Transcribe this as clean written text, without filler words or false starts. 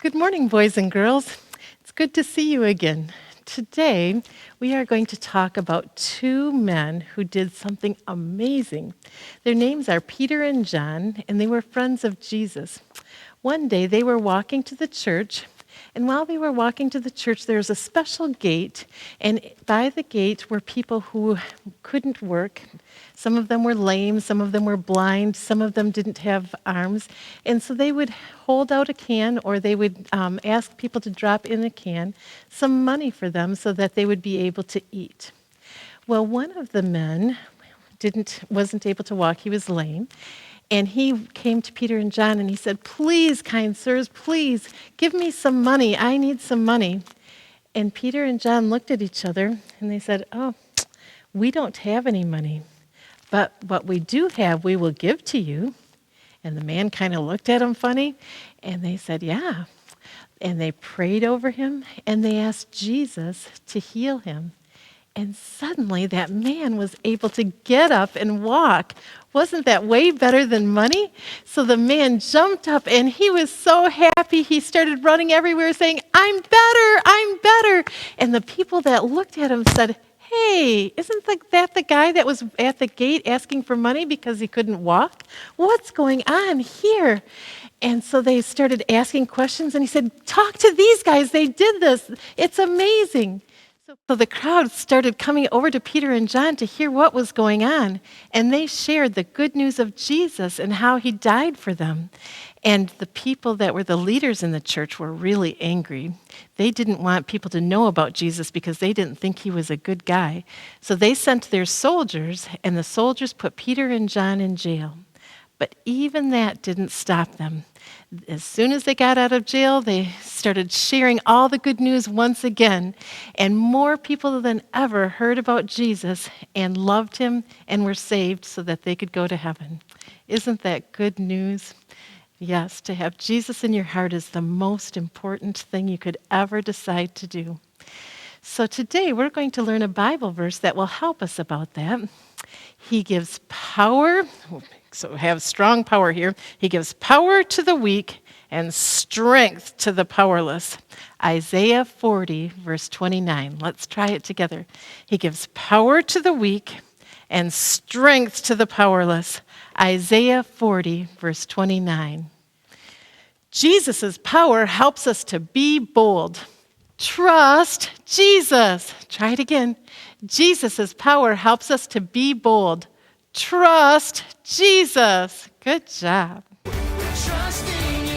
Good morning, boys and girls. It's good to see you again. Today, we are going to talk about two men who did something amazing. Their names are Peter and John, and they were friends of Jesus. One day, they were walking to the church, and while they were walking to the church, there was a special gate, and by the gate were people who couldn't work. Some of them were lame, some of them were blind, some of them didn't have arms, and so they would hold out a can, or they would ask people to drop in a can some money for them so that they would be able to eat. Well, one of the men wasn't able to walk, he was lame, and he came to Peter and John and he said, "Please, kind sirs, please, give me some money. I need some money." And Peter and John looked at each other and they said, "Oh, we don't have any money, but what we do have, we will give to you." And the man kind of looked at him funny and they said, "Yeah." And they prayed over him and they asked Jesus to heal him. And suddenly that man was able to get up and walk. Wasn't that way better than money? So the man jumped up and he was so happy. He started running everywhere saying, "I'm better, I'm better." And the people that looked at him said, "Hey, isn't that the guy that was at the gate asking for money because he couldn't walk? What's going on here?" And so they started asking questions and he said, "Talk to these guys. They did this. It's amazing." So the crowd started coming over to Peter and John to hear what was going on, and they shared the good news of Jesus and how he died for them. And the people that were the leaders in the church were really angry. They didn't want people to know about Jesus because they didn't think he was a good guy. So they sent their soldiers, and the soldiers put Peter and John in jail. But even that didn't stop them. As soon as they got out of jail, they started sharing all the good news once again. And more people than ever heard about Jesus and loved him and were saved so that they could go to heaven. Isn't that good news? Yes, to have Jesus in your heart is the most important thing you could ever decide to do. So today we're going to learn a Bible verse that will help us about that. He gives power, so have strong power here. He gives power to the weak and strength to the powerless. Isaiah 40, verse 29. Let's try it together. He gives power to the weak and strength to the powerless. Isaiah 40, verse 29. Jesus' power helps us to be bold. Trust Jesus. Try it again. Jesus' power helps us to be bold. Trust Jesus. Good job. Trusting